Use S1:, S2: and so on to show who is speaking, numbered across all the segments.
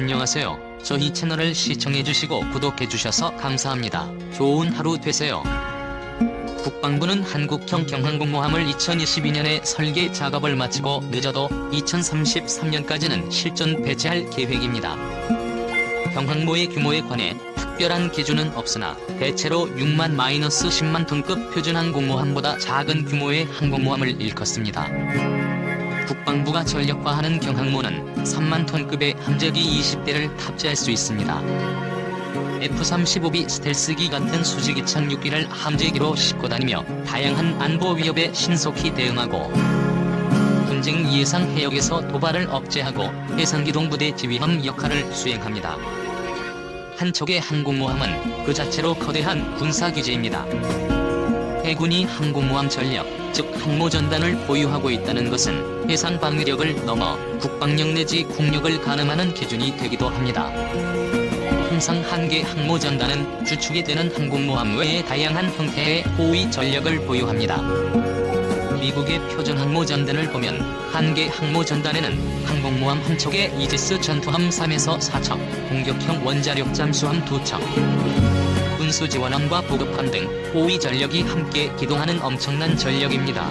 S1: 안녕하세요. 저희 채널을 시청해주시고 구독해주셔서 감사합니다. 좋은 하루 되세요. 국방부는 한국형 경항공모함을 2022년에 설계 작업을 마치고 늦어도 2033년까지는 실전 배치할 계획입니다. 경항모의 규모에 관해 특별한 기준은 없으나 대체로 6만-10만 톤급 표준 항공모함보다 작은 규모의 항공모함을 일컫습니다. 국방부가 전력화하는 경항모는 3만 톤급의 함재기 20대를 탑재할 수 있습니다. F-35B 스텔스기 같은 수직이 착륙기를 함재기로 싣고 다니며 다양한 안보 위협에 신속히 대응하고 분쟁 예상 해역에서 도발을 억제하고 해상기동부대 지휘함 역할을 수행합니다. 한 척의 항공모함은 그 자체로 거대한 군사기지입니다. 해군이 항공모함 전력, 즉 항모전단을 보유하고 있다는 것은 해상 방위력을 넘어 국방력 내지 국력을 가늠하는 기준이 되기도 합니다. 통상 한 개 항모전단은 주축이 되는 항공모함 외에 다양한 형태의 호위 전력을 보유합니다. 미국의 표준 항모전단을 보면 한 개 항모전단에는 항공모함 한 척에 이지스 전투함 3에서 4척, 공격형 원자력 잠수함 2척, 군수지원함과 보급함 등 호위 전력이 함께 기동하는 엄청난 전력입니다.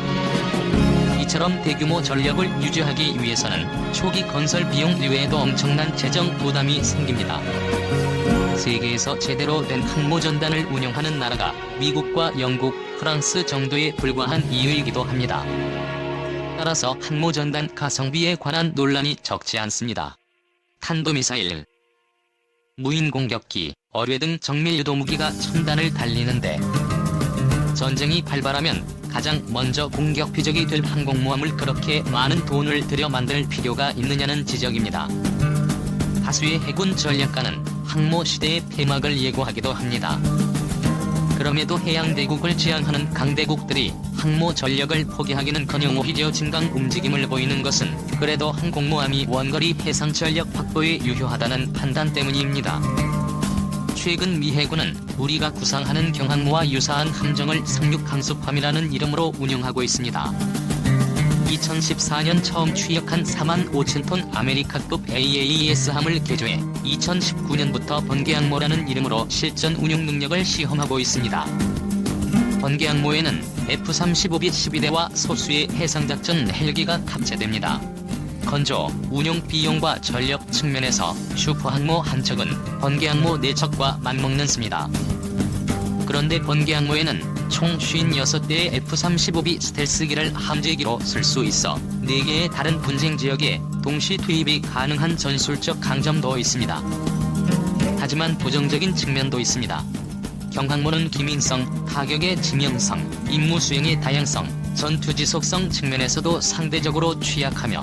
S1: 이처럼 대규모 전력을 유지하기 위해서는 초기 건설 비용 이외에도 엄청난 재정 부담이 생깁니다. 세계에서 제대로 된 항모전단을 운영하는 나라가 미국과 영국, 프랑스 정도에 불과한 이유이기도 합니다. 따라서 항모전단 가성비에 관한 논란이 적지 않습니다. 탄도미사일, 무인공격기, 어뢰 등 정밀유도무기가 1000단을 달리는데 전쟁이 발발하면 가장 먼저 공격 표적이 될 항공모함을 그렇게 많은 돈을 들여 만들 필요가 있느냐는 지적입니다. 다수의 해군 전략가는 항모 시대의 폐막을 예고하기도 합니다. 그럼에도 해양대국을 지향하는 강대국들이 항모 전력을 포기하기는커녕 오히려 증강 움직임을 보이는 것은 그래도 항공모함이 원거리 해상 전력 확보에 유효하다는 판단 때문입니다. 최근 미 해군은 우리가 구상하는 경항모와 유사한 함정을 상륙강습함이라는 이름으로 운영하고 있습니다. 2014년 처음 취역한 45,000톤 아메리카급 AAS함을 개조해 2019년부터 번개항모라는 이름으로 실전 운용 능력을 시험하고 있습니다. 번개항모에는 F-35B 12대와 소수의 해상작전 헬기가 탑재됩니다. 건조, 운용 비용과 전력 측면에서 슈퍼항모 한 척은 번개항모 4척과 맞먹는 습니다. 그런데 번개항모에는 총 56대의 F-35B 스텔스기를 함재기로 쓸 수 있어 4개의 다른 분쟁 지역에 동시 투입이 가능한 전술적 강점도 있습니다. 하지만 부정적인 측면도 있습니다. 경항모는 기민성, 타격의 지명성, 임무 수행의 다양성, 전투 지속성 측면에서도 상대적으로 취약하며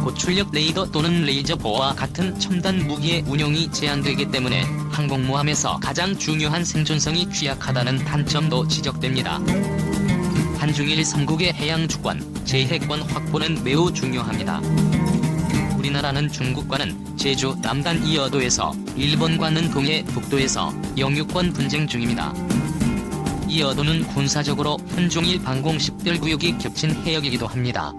S1: 고출력 레이더 또는 레이저 보호와 같은 첨단 무기의 운용이 제한되기 때문에 항공모함에서 가장 중요한 생존성이 취약하다는 단점도 지적됩니다. 한중일 3국의 해양 주권, 제해권 확보는 매우 중요합니다. 우리나라는 중국과는 제주 남단 이어도에서, 일본과는 동해 북도에서 영유권 분쟁 중입니다. 이 어도는 군사적으로 현중일 방공식별 구역이 겹친 해역이기도 합니다.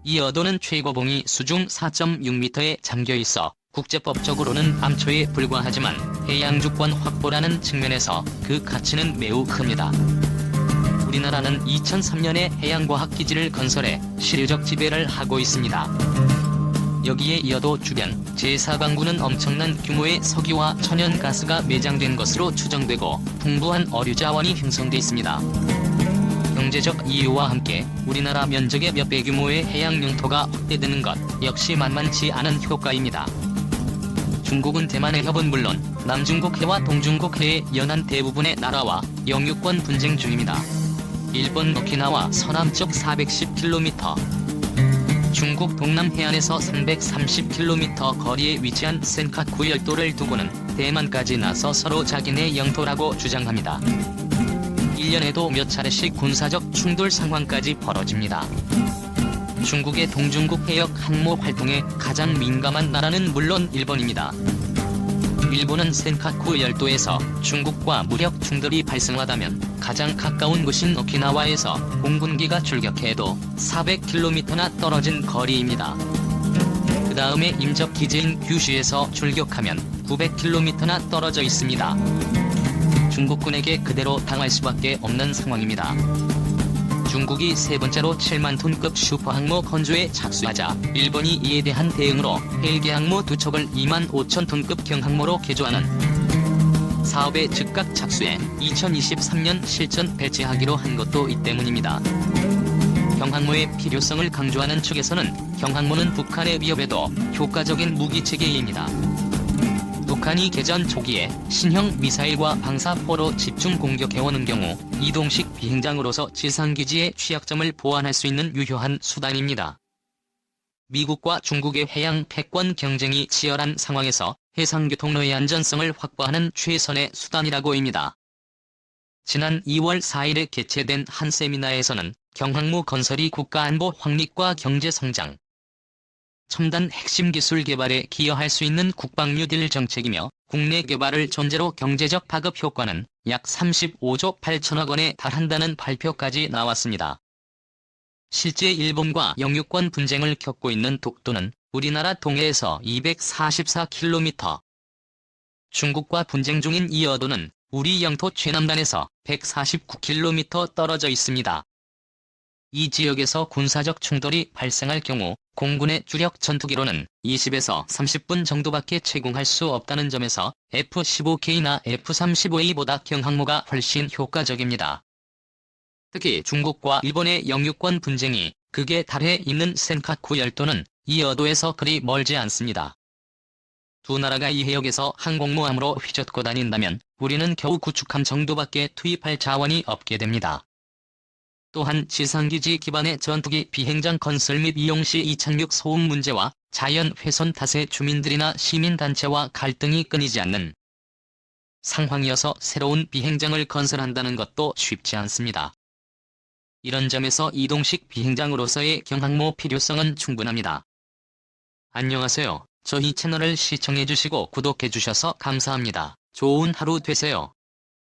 S1: 이 어도는 최고봉이 수중 4.6m에 잠겨있어 국제법적으로는 암초에 불과하지만 해양주권 확보라는 측면에서 그 가치는 매우 큽니다. 우리나라는 2003년에 해양과학기지를 건설해 실효적 지배를 하고 있습니다. 여기에 이 어도 주변 제4강구는 엄청난 규모의 석유와 천연가스가 매장된 것으로 추정되고 풍부한 어류 자원이 형성돼 있습니다. 경제적 이유와 함께 우리나라 면적의 몇 배 규모의 해양 영토가 확대되는 것 역시 만만치 않은 효과입니다. 중국은 대만해 협은 물론 남중국해와 동중국해의 연안 대부분의 나라와 영유권 분쟁 중입니다. 일본 오키나와 서남쪽 410km, 중국 동남 해안에서 330km 거리에 위치한 센카쿠 열도를 두고는 대만까지 나서 서로 자기네 영토라고 주장합니다. 1년에도 몇 차례씩 군사적 충돌 상황까지 벌어집니다. 중국의 동중국 해역 항모 활동에 가장 민감한 나라는 물론 일본입니다. 일본은 센카쿠 열도에서 중국과 무력 충돌이 발생하다면 가장 가까운 곳인 오키나와에서 공군기가 출격해도 400km나 떨어진 거리입니다. 그 다음에 임적 기지인 규슈에서 출격하면 900km나 떨어져 있습니다. 중국군에게 그대로 당할 수밖에 없는 상황입니다. 중국이 세 번째로 7만 톤급 슈퍼항모 건조에 착수하자 일본이 이에 대한 대응으로 헬기 항모 2척을 2만 5천 톤급 경항모로 개조하는 사업에 즉각 착수해 2023년 실전 배치하기로 한 것도 이 때문입니다. 경항모의 필요성을 강조하는 측에서는 경항모는 북한의 위협에도 효과적인 무기체계입니다. 북한이 개전 초기에 신형 미사일과 방사포로 집중 공격해오는 경우 이동식 비행장으로서 지상기지의 취약점을 보완할 수 있는 유효한 수단입니다. 미국과 중국의 해양 패권 경쟁이 치열한 상황에서 해상교통로의 안전성을 확보하는 최선의 수단이라고입니다. 지난 2월 4일에 개최된 한 세미나에서는 경항모 건설이 국가안보 확립과 경제성장, 첨단 핵심 기술 개발에 기여할 수 있는 국방 뉴딜 정책이며 국내 개발을 전제로 경제적 파급 효과는 약 35조 8천억 원에 달한다는 발표까지 나왔습니다. 실제 일본과 영유권 분쟁을 겪고 있는 독도는 우리나라 동해에서 244km, 중국과 분쟁 중인 이어도는 우리 영토 최남단에서 149km 떨어져 있습니다. 이 지역에서 군사적 충돌이 발생할 경우 공군의 주력 전투기로는 20에서 30분 정도밖에 채공할 수 없다는 점에서 F-15K나 F-35A보다 경항모가 훨씬 효과적입니다. 특히 중국과 일본의 영유권 분쟁이 극에 달해 있는 센카쿠 열도는 이 여도에서 그리 멀지 않습니다. 두 나라가 이 해역에서 항공모함으로 휘젓고 다닌다면 우리는 겨우 구축함 정도밖에 투입할 자원이 없게 됩니다. 또한 지상기지 기반의 전투기 비행장 건설 및 이용 시 이착륙 소음 문제와 자연 훼손 탓에 주민들이나 시민단체와 갈등이 끊이지 않는 상황이어서 새로운 비행장을 건설한다는 것도 쉽지 않습니다. 이런 점에서 이동식 비행장으로서의 경항모 필요성은 충분합니다. 안녕하세요. 저희 채널을 시청해주시고 구독해주셔서 감사합니다. 좋은 하루 되세요.